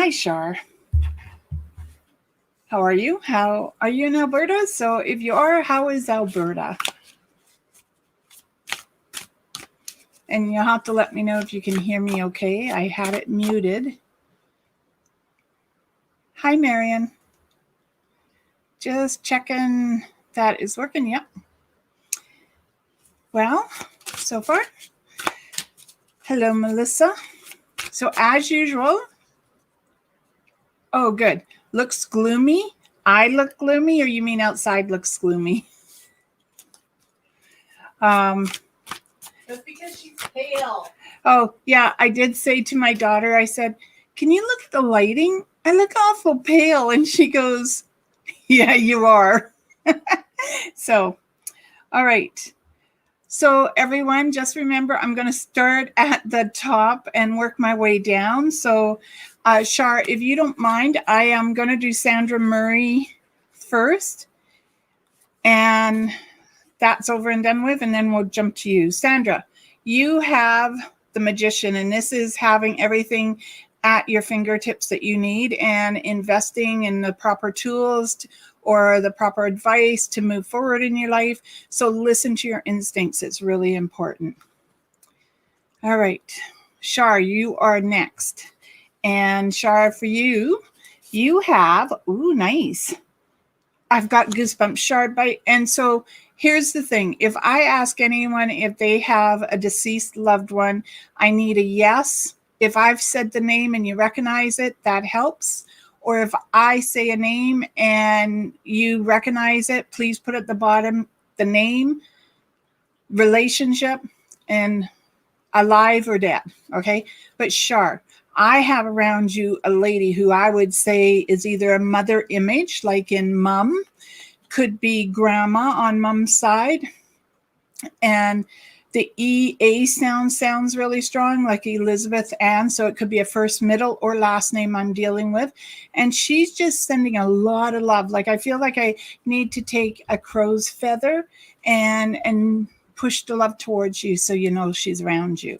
Hi, Shar. How are you? How are you in Alberta? So, if you are, how is Alberta? And you'll have to let me know if you can hear me okay. I had it muted. Hi, Marion. Just checking that is working. Yep. Well, so far. Hello, Melissa. So, as usual, oh, good. Looks gloomy. I look gloomy, or you mean outside looks gloomy? That's because she's pale. Oh, yeah. I did say to my daughter, I said, can you look at the lighting? I look awful pale. And she goes, yeah, you are. So, all right. So, everyone, just remember I'm going to start at the top and work my way down. So, Shar, if you don't mind, I am going to do Sandra Murray first. And that's over and done with. And then we'll jump to you. Sandra, you have the Magician, and this is having everything at your fingertips that you need and investing in the proper tools or the proper advice to move forward in your life. So listen to your instincts. It's really important. All right. Shar, you are next. And Shar, for you, you have, ooh, nice. I've got goosebumps, Shar. And so here's the thing. If I ask anyone if they have a deceased loved one, I need a yes. If I've said the name and you recognize it, that helps. Or if I say a name and you recognize it, please put at the bottom the name, relationship, and alive or dead. Okay. But Shar, I have around you a lady who I would say is either a mother image, like in mom, could be grandma on mom's side. And the EA sounds really strong, like Elizabeth Ann. So it could be a first, middle, or last name I'm dealing with. And she's just sending a lot of love. Like I feel like I need to take a crow's feather and push the love towards you so you know she's around you.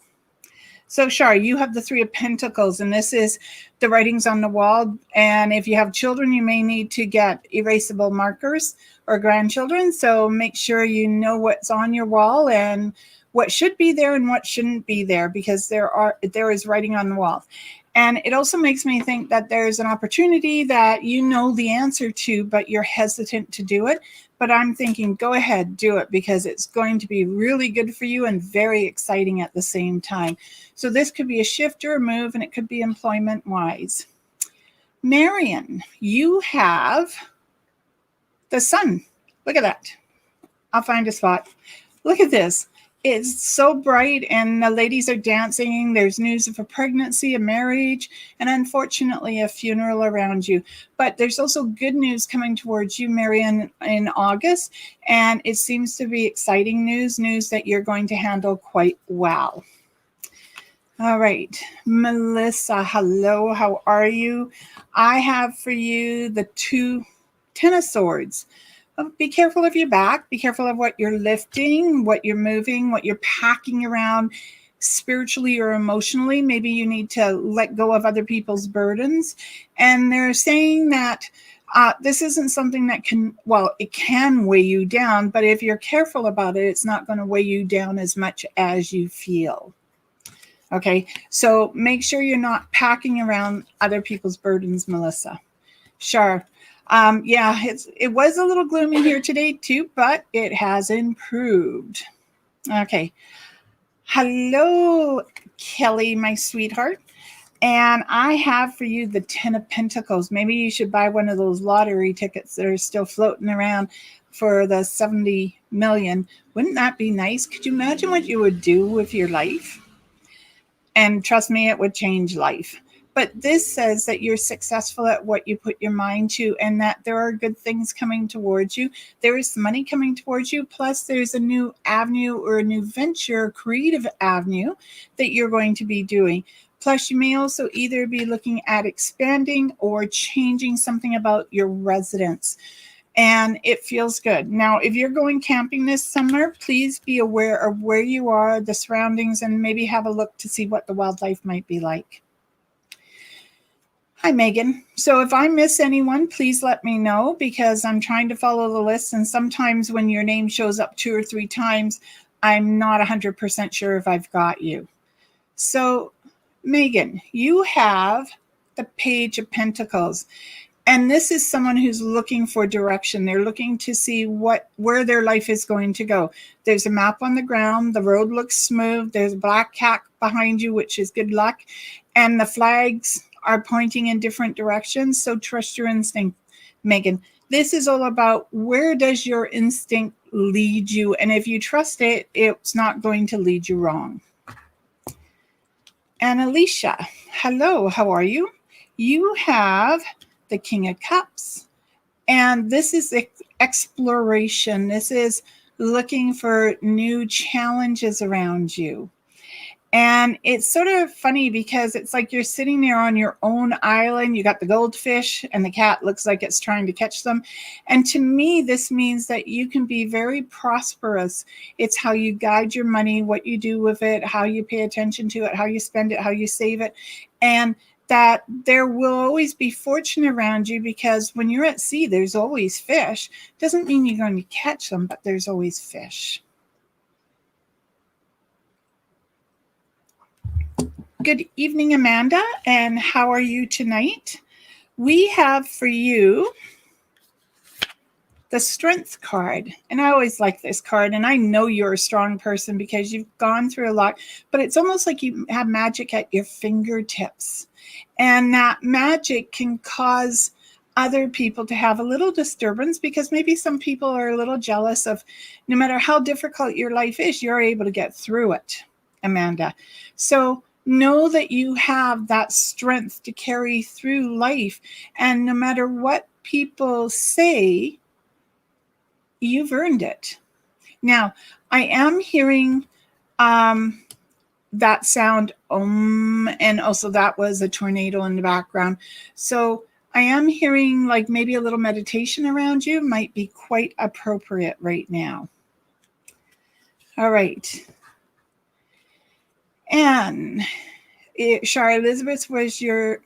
So, Shar, you have the Three of Pentacles, and this is the writings on the wall. And if you have children, you may need to get erasable markers or grandchildren. So make sure you know what's on your wall and what should be there and what shouldn't be there, because there is writing on the wall. And it also makes me think that there's an opportunity that you know the answer to, but you're hesitant to do it. But I'm thinking, go ahead, do it, because it's going to be really good for you and very exciting at the same time. So this could be a shift or a move, and it could be employment-wise. Marion, you have the sun. Look at that. I'll find a spot. Look at this. It's so bright, and the ladies are dancing. There's news of a pregnancy, a marriage, and unfortunately a funeral around you. But there's also good news coming towards you, Marion, in August. And it seems to be exciting news that you're going to handle quite well. All right, Melissa, hello, how are you? I have for you the Ten of Swords. Be careful of your back. Be careful of what you're lifting, what you're moving, what you're packing around spiritually or emotionally. Maybe you need to let go of other people's burdens. And they're saying that this isn't something that it can weigh you down, but if you're careful about it, it's not going to weigh you down as much as you feel. Okay, so make sure you're not packing around other people's burdens, Melissa. Sure. It was a little gloomy here today too, but it has improved. Okay. Hello, Kelly, my sweetheart. And I have for you the Ten of Pentacles. Maybe you should buy one of those lottery tickets that are still floating around for the 70 million. Wouldn't that be nice? Could you imagine what you would do with your life? And trust me, it would change life. But this says that you're successful at what you put your mind to, and that there are good things coming towards you. There is money coming towards you. Plus, there's a new avenue or a new venture, creative avenue that you're going to be doing. Plus, you may also either be looking at expanding or changing something about your residence. And it feels good. Now, if you're going camping this summer, please be aware of where you are, the surroundings, and maybe have a look to see what the wildlife might be like. Hi, Megan. So if I miss anyone, please let me know because I'm trying to follow the list. And sometimes when your name shows up 2 or 3 times, I'm not 100% sure if I've got you. So, Megan, you have the Page of Pentacles. And this is someone who's looking for direction. They're looking to see where their life is going to go. There's a map on the ground. The road looks smooth. There's a black cat behind you, which is good luck. And the flags are pointing in different directions. So trust your instinct, Megan. This is all about where does your instinct lead you? And if you trust it, it's not going to lead you wrong. And Alicia, hello, how are you? You have the King of Cups. And this is exploration. This is looking for new challenges around you. And it's sort of funny because it's like you're sitting there on your own island. You got the goldfish and the cat looks like it's trying to catch them. And to me, this means that you can be very prosperous. It's how you guide your money, what you do with it, how you pay attention to it, how you spend it, how you save it. And that there will always be fortune around you because when you're at sea, there's always fish. Doesn't mean you're going to catch them, but there's always fish. Good evening, Amanda, and how are you tonight? We have for you the Strength card, and I always like this card, and I know you're a strong person because you've gone through a lot, but it's almost like you have magic at your fingertips, and that magic can cause other people to have a little disturbance because maybe some people are a little jealous of no matter how difficult your life is, you're able to get through it, Amanda. So know that you have that strength to carry through life. And no matter what people say, you've earned it. Now, I am hearing that sound, and also that was a tornado in the background. So I am hearing like maybe a little meditation around you might be quite appropriate right now. All right. And Shara Elizabeth was your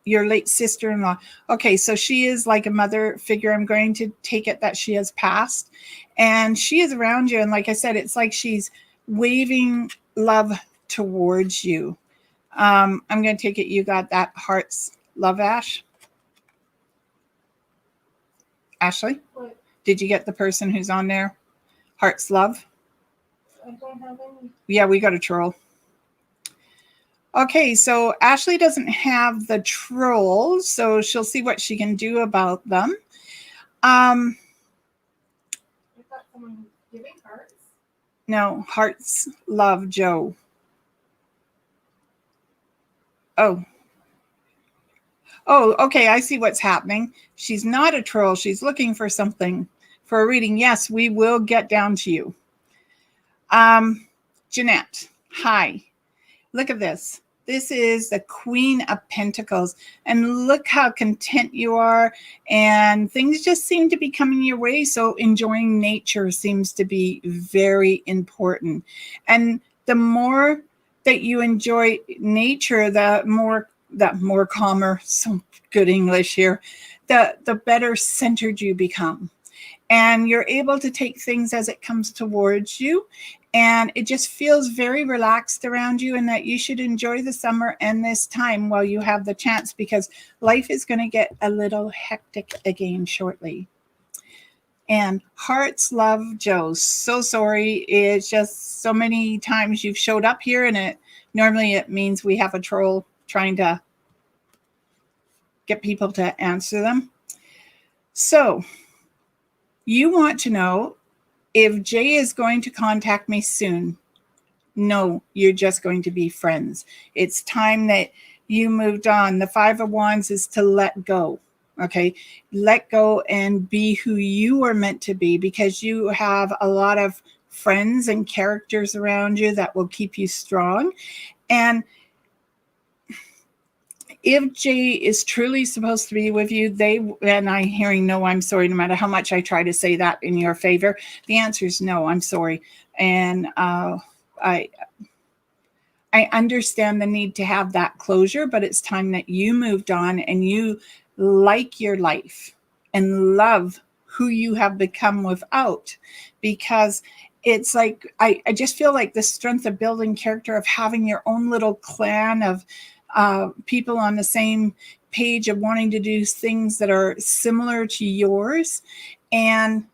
late sister-in-law. Okay, so she is like a mother figure. I'm going to take it that she has passed. And she is around you. And like I said, it's like she's waving love towards you. I'm going to take it you got that heart's love, Ash? Ashley? What? Did you get the person who's on there? Heart's love? I don't have any. Yeah, we got a troll. Okay, so Ashley doesn't have the trolls, so she'll see what she can do about them. I thought someone was giving hearts. No, hearts love Joe. Oh, okay, I see what's happening. She's not a troll. She's looking for something for a reading. Yes, we will get down to you. Jeanette, hi. Look at this. This is the Queen of Pentacles. And look how content you are. And things just seem to be coming your way. So enjoying nature seems to be very important. And the more that you enjoy nature, the more calmer, some good English here, the better centered you become. And you're able to take things as it comes towards you. And it just feels very relaxed around you, and that you should enjoy the summer and this time while you have the chance, because life is going to get a little hectic again shortly. And hearts love Joe. So sorry. It's just so many times you've showed up here, and normally it means we have a troll trying to get people to answer them. So you want to know if Jay is going to contact me soon. No, you're just going to be friends. It's time that you moved on. The Five of Wands is to let go. Okay, let go and be who you are meant to be, because you have a lot of friends and characters around you that will keep you strong. And if Jay is truly supposed to be with you, and I'm hearing no, I'm sorry, no matter how much I try to say that in your favor, the answer is no, I'm sorry. And I I understand the need to have that closure, but it's time that you moved on and you like your life and love who you have become without, because it's like I just feel like the strength of building character, of having your own little clan of people on the same page of wanting to do things that are similar to yours. And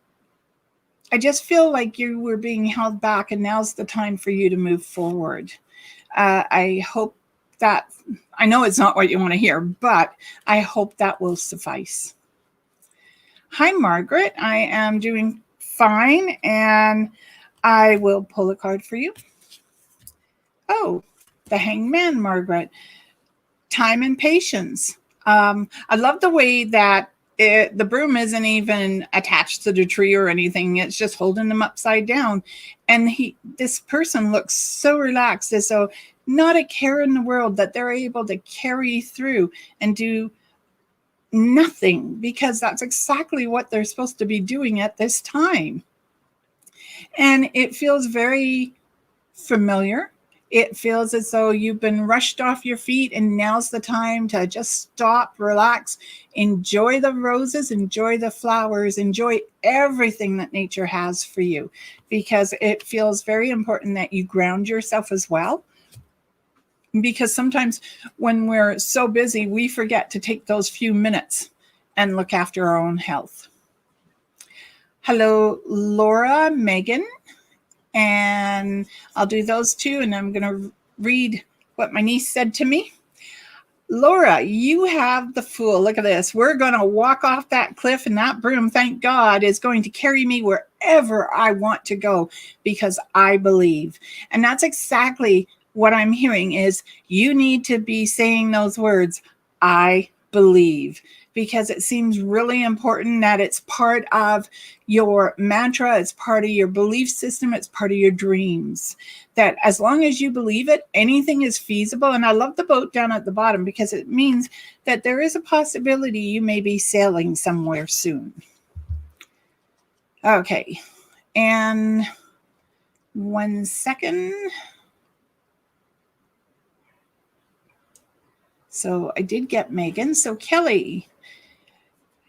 I just feel like you were being held back, and now's the time for you to move forward. I hope that, I know it's not what you want to hear, but I hope that will suffice. Hi, Margaret. I am doing fine, and I will pull a card for you. Oh, the Hangman, Margaret. Time and patience. I love the way that the broom isn't even attached to the tree or anything. It's just holding them upside down. And this person looks so relaxed, as though not a care in the world, that they're able to carry through and do nothing, because that's exactly what they're supposed to be doing at this time. And it feels very familiar. It feels as though you've been rushed off your feet, and now's the time to just stop, relax, enjoy the roses, enjoy the flowers, enjoy everything that nature has for you, because it feels very important that you ground yourself as well. Because sometimes when we're so busy, we forget to take those few minutes and look after our own health. Hello, Laura, Megan. And I'll do those two, and I'm going to read what my niece said to me. Laura, you have the Fool. Look at this. We're going to walk off that cliff, and that broom, thank God, is going to carry me wherever I want to go, because I believe. And that's exactly what I'm hearing, is you need to be saying those words, I believe, because it seems really important that it's part of your mantra, it's part of your belief system, it's part of your dreams, that as long as you believe it, anything is feasible. And I love the boat down at the bottom, because it means that there is a possibility you may be sailing somewhere soon. Okay, and 1 second. So I did get Megan. So Kelly,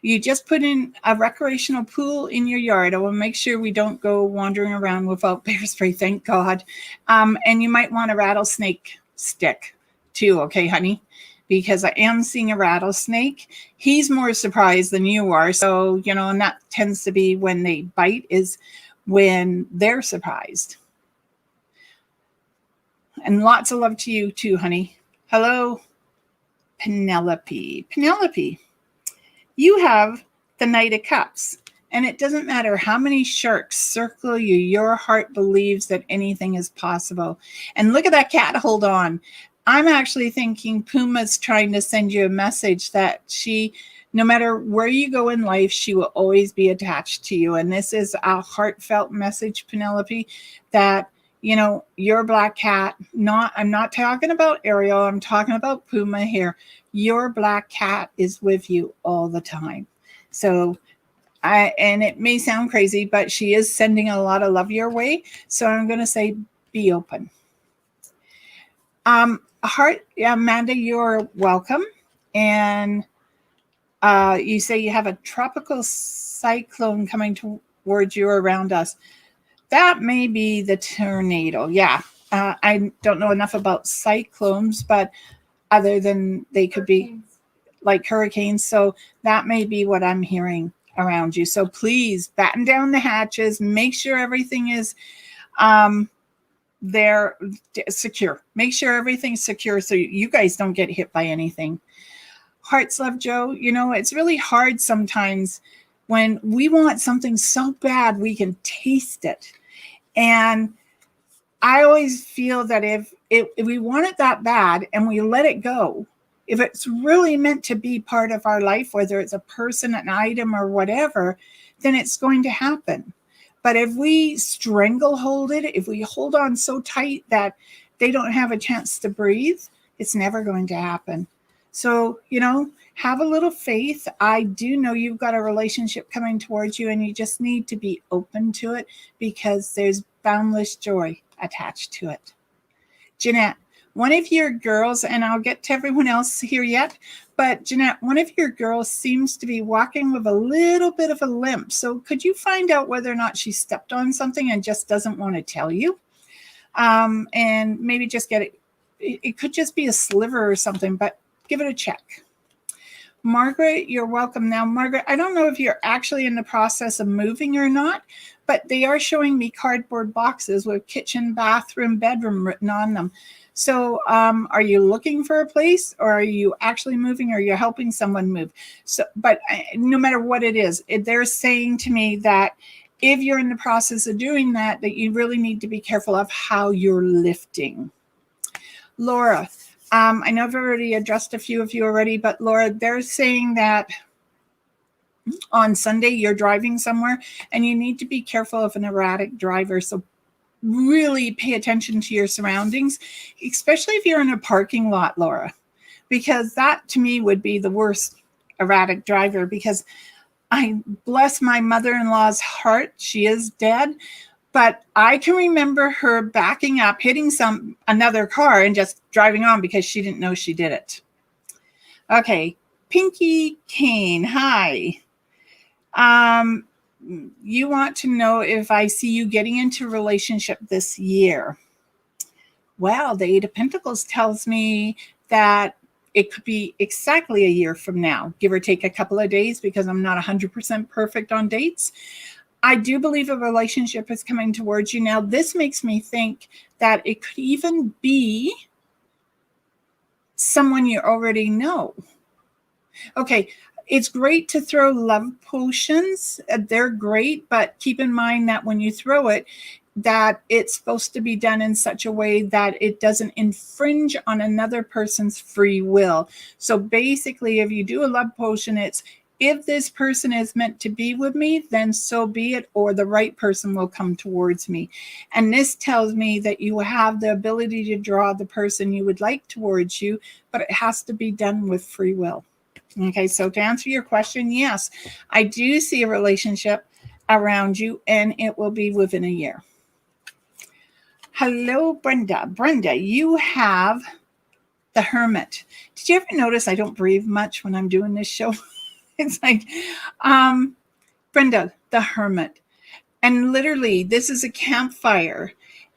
you just put in a recreational pool in your yard. I will make sure we don't go wandering around without bear spray, thank God. And you might want a rattlesnake stick too, okay, honey? Because I am seeing a rattlesnake. He's more surprised than you are. So, you know, and that tends to be when they bite, is when they're surprised. And lots of love to you too, honey. Hello, Penelope. Penelope, you have the Knight of Cups, and it doesn't matter how many sharks circle you, your heart believes that anything is possible. And look at that cat, hold on. I'm actually thinking Puma's trying to send you a message that she, no matter where you go in life, she will always be attached to you. And this is a heartfelt message, Penelope, that, you know, your black cat, I'm not talking about Ariel, I'm talking about Puma here. Your black cat is with you all the time. So and it may sound crazy, but she is sending a lot of love your way. So I'm going to say, be open. Amanda, you're welcome. And you say you have a tropical cyclone coming towards you around us. That may be the tornado. Yeah. I don't know enough about cyclones, but other than they could be like hurricanes. So that may be what I'm hearing around you. So please batten down the hatches, make sure everything is there secure. Make sure everything's secure so you guys don't get hit by anything. Hearts Love Joe, you know, it's really hard sometimes when we want something so bad we can taste it. And I always feel that if we want it that bad and we let it go, if it's really meant to be part of our life, whether it's a person, an item, or whatever, then it's going to happen. But if we stranglehold it, if we hold on so tight that they don't have a chance to breathe, it's never going to happen. So, you know, have a little faith. I do know you've got a relationship coming towards you, and you just need to be open to it, because there's boundless joy attached to it. Jeanette, one of your girls, and I'll get to everyone else here yet, but Jeanette, one of your girls seems to be walking with a little bit of a limp. So could you find out whether or not she stepped on something and just doesn't want to tell you? And maybe just get it. It could just be a sliver or something, but give it a check. Margaret, you're welcome. Now, Margaret, I don't know if you're actually in the process of moving or not, but they are showing me cardboard boxes with kitchen, bathroom, bedroom written on them. So are you looking for a place, or are you actually moving, or you're helping someone move? So, but no matter what it is, they're saying to me that if you're in the process of doing that, that you really need to be careful of how you're lifting. Laura, I know I've already addressed a few of you already, but Laura, they're saying that on Sunday you're driving somewhere and you need to be careful of an erratic driver. So really pay attention to your surroundings, especially if you're in a parking lot, Laura, because that to me would be the worst erratic driver, because I bless my mother-in-law's heart. She is dead, but I can remember her backing up, hitting another car and just driving on because she didn't know she did it. Okay, Pinky Kane, hi. You want to know if I see you getting into a relationship this year. Well, the Eight of Pentacles tells me that it could be exactly a year from now, give or take a couple of days, because I'm not 100% perfect on dates. I do believe a relationship is coming towards you. Now, this makes me think that it could even be someone you already know. Okay, it's great to throw love potions. They're great, but keep in mind that when you throw it, that it's supposed to be done in such a way that it doesn't infringe on another person's free will. So basically, if you do a love potion, it's, if this person is meant to be with me, then so be it, or the right person will come towards me. And this tells me that you have the ability to draw the person you would like towards you, but it has to be done with free will. Okay, so to answer your question, yes, I do see a relationship around you, and it will be within a year. Hello, Brenda. Brenda, you have the Hermit. Did you ever notice I don't breathe much when I'm doing this show? It's like, Brenda, the Hermit. And literally, this is a campfire.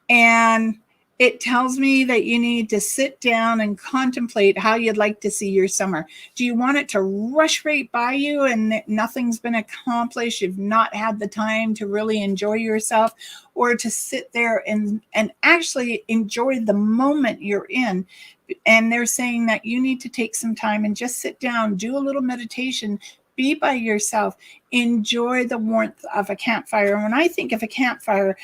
And it tells me that you need to sit down and contemplate how you'd like to see your summer. Do you want it to rush right by you and nothing's been accomplished? You've not had the time to really enjoy yourself, or to sit there and actually enjoy the moment you're in? And they're saying that you need to take some time and just sit down, do a little meditation, be by yourself, enjoy the warmth of a campfire. And when I think of a campfire,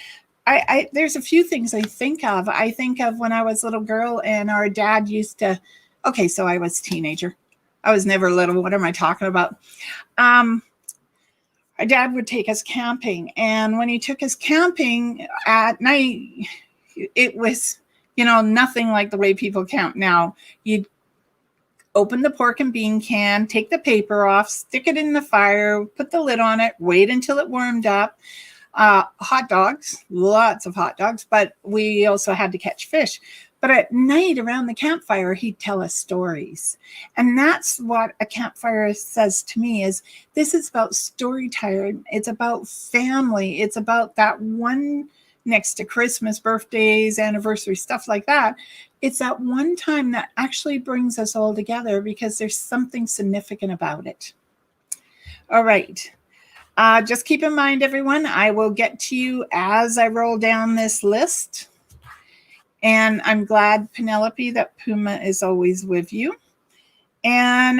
there's a few things I think of. I think of when I was a little girl and our dad used to, okay, so I was a teenager. I was never little. What am I talking about? Our dad would take us camping. And when he took us camping at night, it was, nothing like the way people camp now. You'd open the pork and bean can, take the paper off, stick it in the fire, put the lid on it, wait until it warmed up. Hot dogs, lots of hot dogs, but we also had to catch fish. But at night around the campfire, he'd tell us stories. And that's what a campfire says to me, is this is about storytelling. It's about family. It's about that one next to Christmas, birthdays, anniversaries, stuff like that. It's that one time that actually brings us all together because there's something significant about it. All right. Just keep in mind, everyone, I will get to you as I roll down this list. And I'm glad, Penelope, that Puma is always with you. And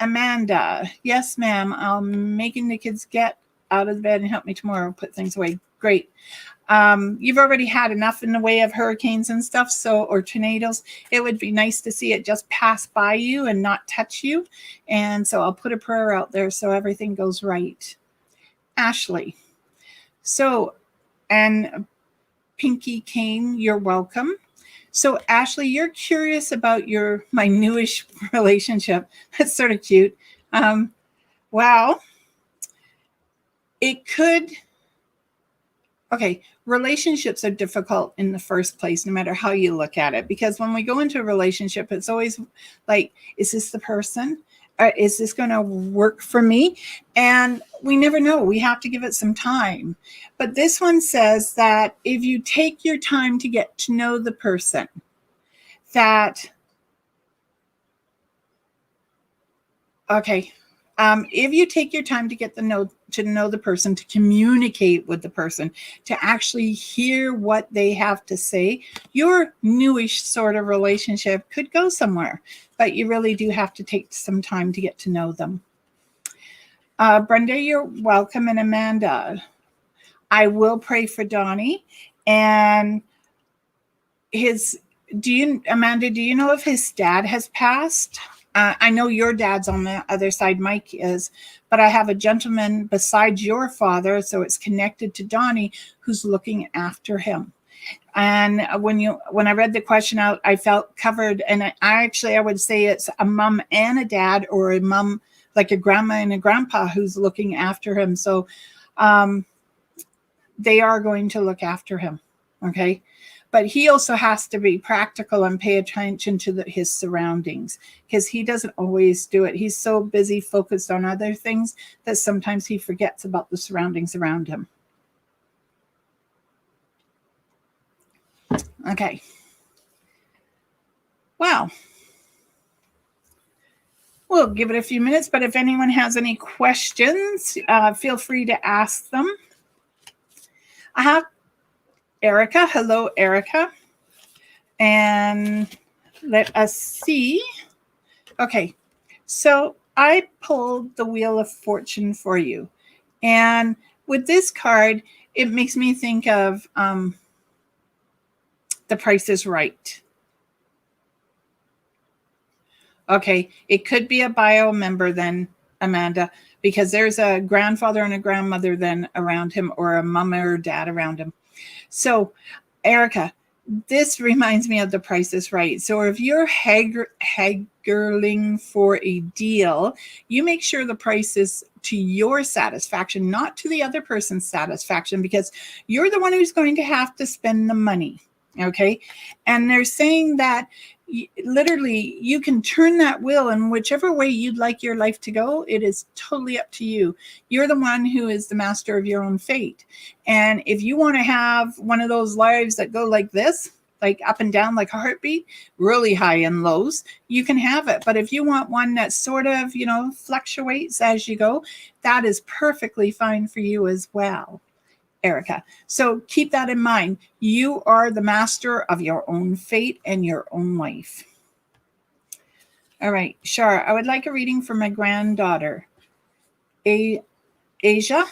Amanda, yes, ma'am, I'm making the kids get out of bed and help me tomorrow, put things away. Great. You've already had enough in the way of hurricanes and stuff, or tornadoes. It would be nice to see it just pass by you and not touch you. And so I'll put a prayer out there so everything goes right. Ashley. So, and Pinky Kane, you're welcome. So Ashley, you're curious about my newish relationship. That's sort of cute. Well, it could, Okay, relationships are difficult in the first place, no matter how you look at it. Because when we go into a relationship, it's always like, is this the person? Is this going to work for me? And we never know. We have to give it some time. But this one says that if you take your time to get to know the person, that, okay, if you take your time to get to know the person, to communicate with the person, to actually hear what they have to say, your newish sort of relationship could go somewhere. But you really do have to take some time to get to know them. Brenda, you're welcome. And Amanda, I will pray for Donnie. And Amanda, do you know if his dad has passed? I know your dad's on the other side, Mike is, but I have a gentleman besides your father, so it's connected to Donnie, who's looking after him. And when I read the question out, I felt covered. And I would say it's a mom and a dad, or a mom, like a grandma and a grandpa, who's looking after him. So they are going to look after him. Okay. But he also has to be practical and pay attention to his surroundings, because he doesn't always do it. He's so busy focused on other things that sometimes he forgets about the surroundings around him. Okay. Well, we'll give it a few minutes, but if anyone has any questions, feel free to ask them. I have Erica. Hello, Erica. And let us see. Okay, so I pulled the Wheel of Fortune for you. And with this card, it makes me think of The Price is Right. Okay, it could be a bio member then, Amanda, because there's a grandfather and a grandmother then around him, or a mom or dad around him. So, Erica, this reminds me of The Price is Right. So if you're haggling for a deal, you make sure the price is to your satisfaction, not to the other person's satisfaction, because you're the one who's going to have to spend the money. Okay. And they're saying that literally you can turn that wheel in whichever way you'd like your life to go. It is totally up to you. You're the one who is the master of your own fate. And if you want to have one of those lives that go like this, like up and down, like a heartbeat, really high and lows, you can have it. But if you want one that sort of, fluctuates as you go, that is perfectly fine for you as well, Erica. So keep that in mind. You are the master of your own fate and your own life. All right, Shar, I would like a reading for my granddaughter, Asia.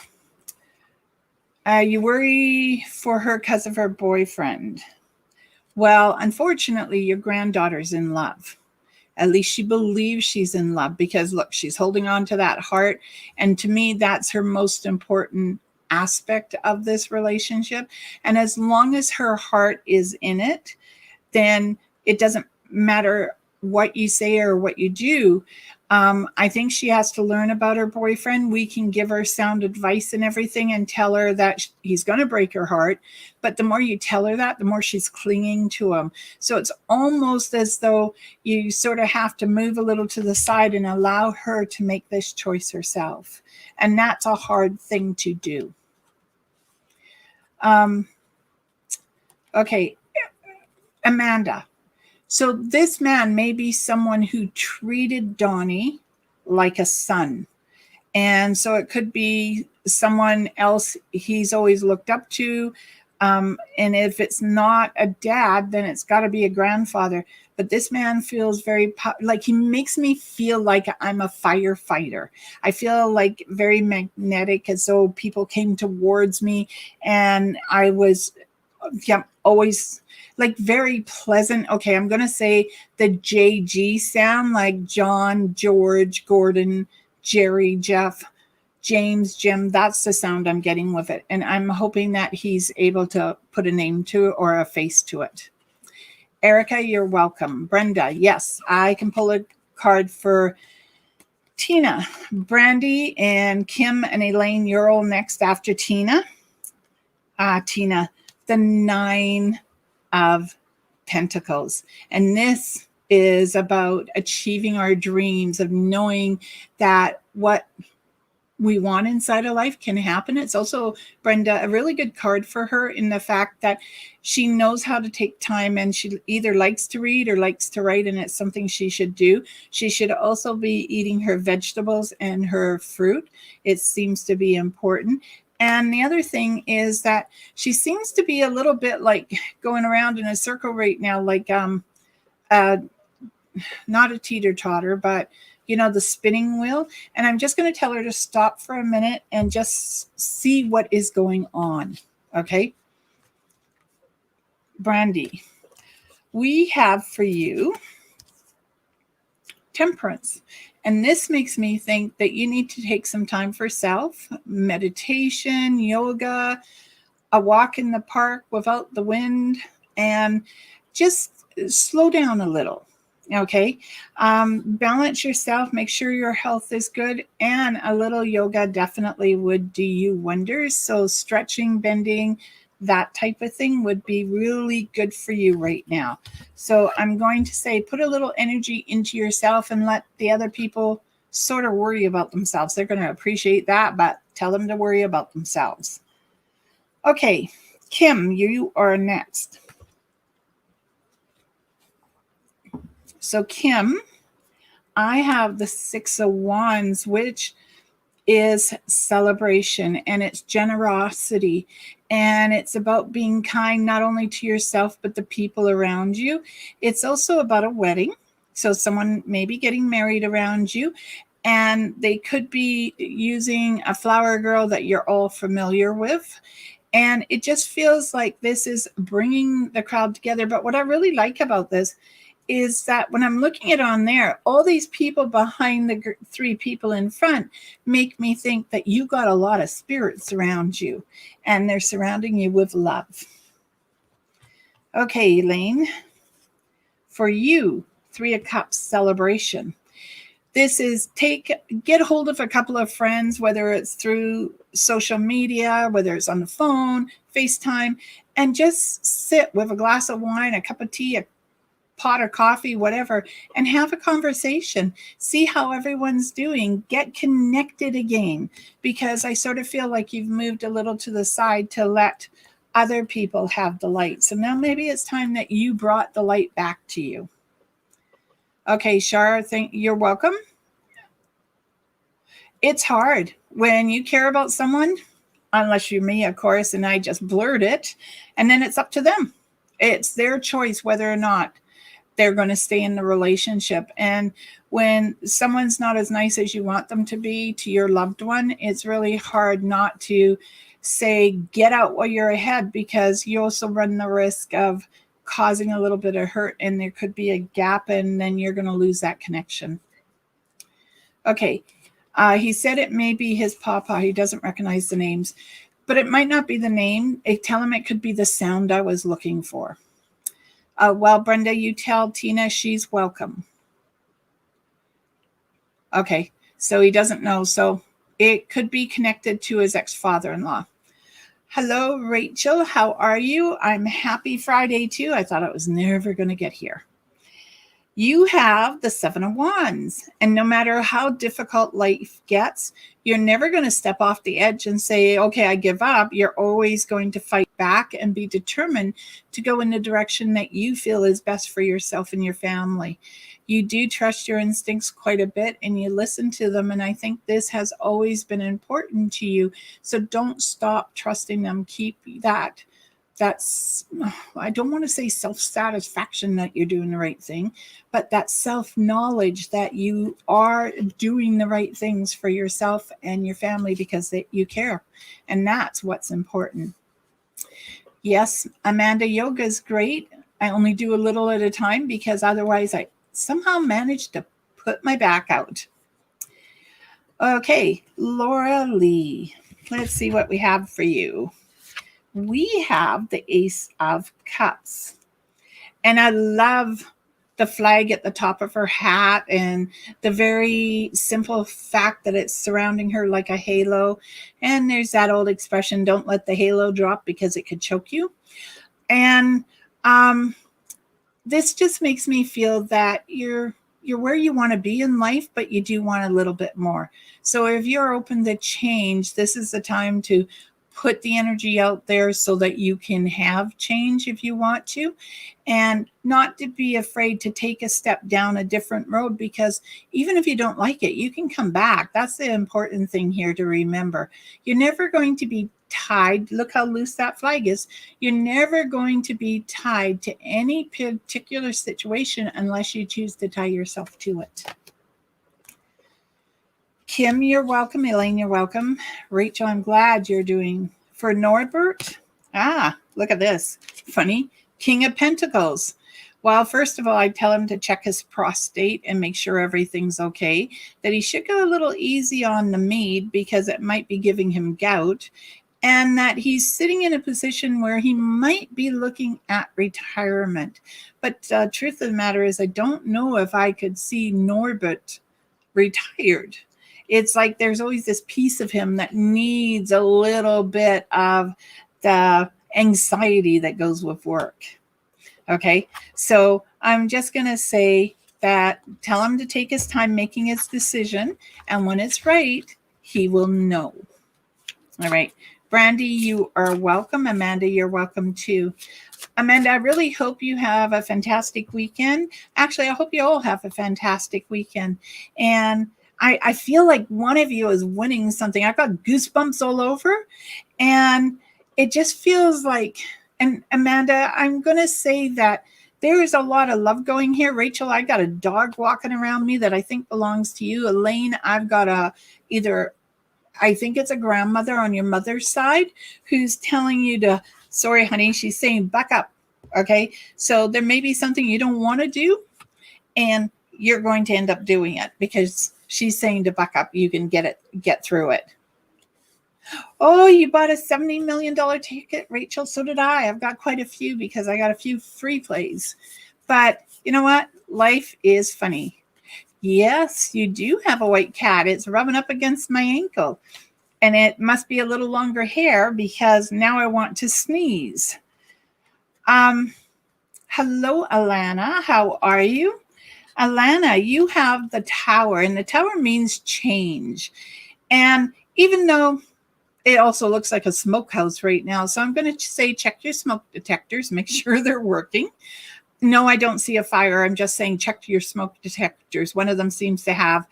You worry for her because of her boyfriend. Well, unfortunately, your granddaughter's in love. At least she believes she's in love, because look, she's holding on to that heart. And to me, that's her most important aspect of this relationship. And as long as her heart is in it, then it doesn't matter what you say or what you do. I think she has to learn about her boyfriend. We can give her sound advice and everything and tell her that he's going to break her heart. But the more you tell her that, the more she's clinging to him. So it's almost as though you sort of have to move a little to the side and allow her to make this choice herself. And that's a hard thing to do. Okay, Amanda. So this man may be someone who treated Donnie like a son. And so it could be someone else he's always looked up to. And if it's not a dad, then it's got to be a grandfather. But this man feels very, like he makes me feel like I'm a firefighter. I feel like very magnetic, as though people came towards me and I was always like very pleasant. Okay, I'm going to say the JG sound, like John, George, Gordon, Jerry, Jeff, James, Jim. That's the sound I'm getting with it. And I'm hoping that he's able to put a name to it or a face to it. Erica, you're welcome. Brenda, yes, I can pull a card for Tina. Brandy and Kim and Elaine, you're all next after Tina. Tina, the Nine of Pentacles. And this is about achieving our dreams, of knowing that what we want inside of life can happen. It's also, Brenda, a really good card for her in the fact that she knows how to take time, and she either likes to read or likes to write, and it's something she should do. She should also be eating her vegetables and her fruit. It seems to be important. And the other thing is that she seems to be a little bit like going around in a circle right now, like not a teeter-totter, but the spinning wheel. And I'm just going to tell her to stop for a minute and just see what is going on. Okay. Brandy, we have for you Temperance. And this makes me think that you need to take some time for self, meditation, yoga, a walk in the park without the wind, and just slow down a little. Okay. Balance yourself, make sure your health is good, and a little yoga definitely would do you wonders. So stretching, bending, that type of thing would be really good for you right now. So I'm going to say, put a little energy into yourself and let the other people sort of worry about themselves. They're going to appreciate that, but tell them to worry about themselves. Okay. Kim, you are next. So Kim, I have the Six of Wands, which is celebration, and it's generosity, and it's about being kind not only to yourself but the people around you. It's also about a wedding. So someone may be getting married around you, and they could be using a flower girl that you're all familiar with. And it just feels like this is bringing the crowd together. But what I really like about this is that when I'm looking at it on there, all these people behind the three people in front make me think that you got a lot of spirits around you, and they're surrounding you with love. Okay, Elaine, for you, Three of Cups celebration. This is get hold of a couple of friends, whether it's through social media, whether it's on the phone, FaceTime, and just sit with a glass of wine, a cup of tea, a pot of coffee, whatever, and have a conversation. See how everyone's doing. Get connected again, because I sort of feel like you've moved a little to the side to let other people have the light. So now maybe it's time that you brought the light back to you. Okay, Shar, you're welcome. It's hard when you care about someone, unless you're me, of course, and I just blurt it, and then it's up to them. It's their choice whether or not they're going to stay in the relationship. And when someone's not as nice as you want them to be to your loved one, it's really hard not to say, get out while you're ahead, because you also run the risk of causing a little bit of hurt, and there could be a gap, and then you're going to lose that connection. Okay. He said it may be his papa. He doesn't recognize the names, but it might not be the name. Tell him it could be the sound I was looking for. Well, Brenda, you tell Tina she's welcome. Okay, so he doesn't know. So it could be connected to his ex-father-in-law. Hello, Rachel. How are you? I'm happy Friday too. I thought I was never going to get here. You have the Seven of Wands, and no matter how difficult life gets, you're never going to step off the edge and say, okay, I give up. You're always going to fight back and be determined to go in the direction that you feel is best for yourself and your family. You do trust your instincts quite a bit, and you listen to them, and I think this has always been important to you. So don't stop trusting them. Keep that's, I don't want to say self-satisfaction that you're doing the right thing, but that self-knowledge that you are doing the right things for yourself and your family because you care. And that's what's important. Yes, Amanda, yoga is great. I only do a little at a time because otherwise I somehow manage to put my back out. Okay, Laura Lee, let's see what we have for you. We have the Ace of Cups. And I love the flag at the top of her hat and the very simple fact that it's surrounding her like a halo. And there's that old expression, don't let the halo drop because it could choke you. And this just makes me feel that you're where you want to be in life, but you do want a little bit more. So if you're open to change, this is the time to put the energy out there so that you can have change if you want to, and not to be afraid to take a step down a different road, because even if you don't like it, you can come back. That's the important thing here to remember. You're never going to be tied. Look how loose that flag is. You're never going to be tied to any particular situation unless you choose to tie yourself to it. Kim, you're welcome. Elaine, you're welcome. Rachel, I'm glad you're doing. For Norbert, look at this. Funny. King of Pentacles. Well, first of all, I tell him to check his prostate and make sure everything's okay. That he should go a little easy on the mead because it might be giving him gout. And that he's sitting in a position where he might be looking at retirement. But truth of the matter is, I don't know if I could see Norbert retired. It's like there's always this piece of him that needs a little bit of the anxiety that goes with work. Okay, so I'm just going to say that tell him to take his time making his decision. And when it's right, he will know. All right. Brandy, you are welcome. Amanda, you're welcome too. Amanda, I really hope you have a fantastic weekend. Actually, I hope you all have a fantastic weekend. And I feel like one of you is winning something. I've got goosebumps all over. And it just feels like, and Amanda, I'm going to say that there is a lot of love going here. Rachel, I got a dog walking around me that I think belongs to you. Elaine, I've got I think it's a grandmother on your mother's side who's telling you to, sorry, honey, she's saying back up. Okay. So there may be something you don't want to do and you're going to end up doing it because she's saying to back up. You can get through it. Oh, you bought a $70 million ticket, Rachel. So did I. I've got quite a few because I got a few free plays. But you know what? Life is funny. Yes, you do have a white cat. It's rubbing up against my ankle. And it must be a little longer hair because now I want to sneeze. Hello, Alana. How are you? Alana, you have the tower, and the tower means change. And even though it also looks like a smokehouse right now, so I'm going to say check your smoke detectors, make sure they're working. No, I don't see a fire. I'm just saying check your smoke detectors. One of them seems to have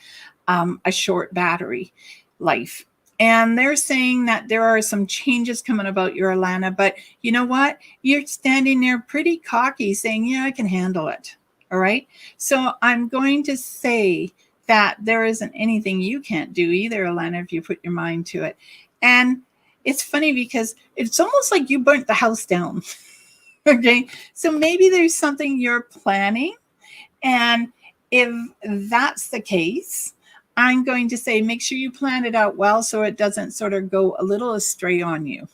a short battery life. And they're saying that there are some changes coming about your Alana, but you know what? You're standing there pretty cocky saying, yeah, I can handle it. All right. So I'm going to say that there isn't anything you can't do either, Alana, if you put your mind to it. And it's funny because it's almost like you burnt the house down. Okay. So maybe there's something you're planning. And if that's the case, I'm going to say, make sure you plan it out well so it doesn't sort of go a little astray on you.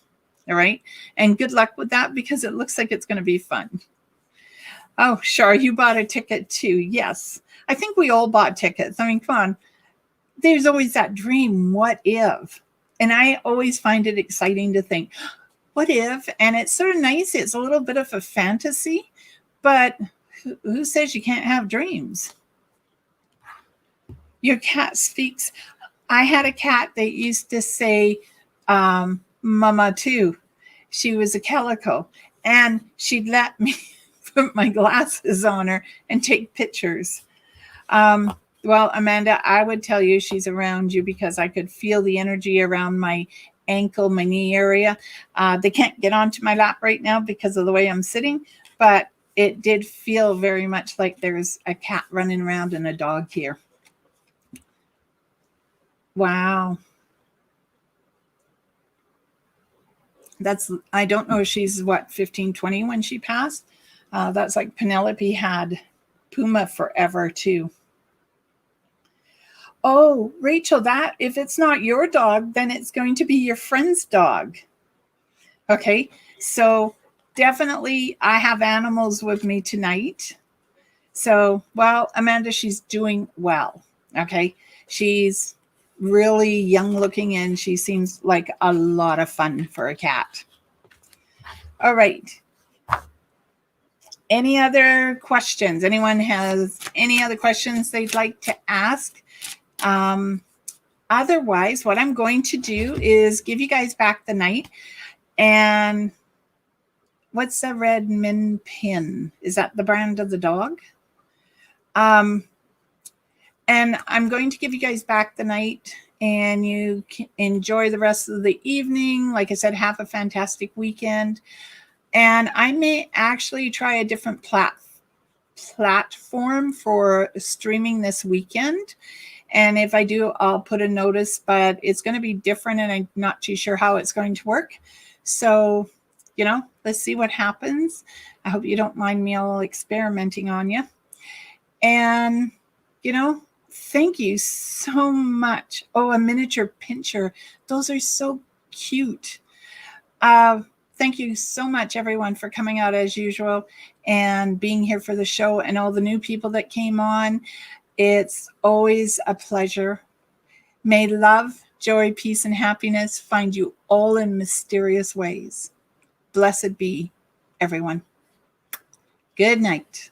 All right. And good luck with that because it looks like it's going to be fun. Oh, sure. You bought a ticket too. Yes. I think we all bought tickets. I mean, come on. There's always that dream. What if? And I always find it exciting to think, what if? And it's sort of nice. It's a little bit of a fantasy, but who says you can't have dreams? Your cat speaks. I had a cat that used to say, mama too. She was a calico and she'd let me put my glasses on her and take pictures. Well, Amanda, I would tell you she's around you because I could feel the energy around my ankle, my knee area. They can't get onto my lap right now because of the way I'm sitting, but it did feel very much like there's a cat running around and a dog here. Wow. I don't know if she's 15, 20 when she passed. That's like Penelope had Puma forever too. Oh, Rachel, that if it's not your dog, then it's going to be your friend's dog. Okay, so definitely I have animals with me tonight. So, well, Amanda, she's doing well. Okay. She's really young looking and she seems like a lot of fun for a cat. All right. Any other questions? Anyone has any other questions they'd like to ask? Otherwise, what I'm going to do is give you guys back the night. And what's the red min pin? Is that the brand of the dog? And I'm going to give you guys back the night, and you can enjoy the rest of the evening. Like I said, have a fantastic weekend. And I may actually try a different platform for streaming this weekend. And if I do, I'll put a notice, but it's going to be different and I'm not too sure how it's going to work. So, let's see what happens. I hope you don't mind me all experimenting on you. And, thank you so much. Oh, a miniature pinscher. Those are so cute. Thank you so much, everyone, for coming out as usual and being here for the show, and all the new people that came on. It's always a pleasure. May love, joy, peace, and happiness find you all in mysterious ways. Blessed be, everyone. Good night.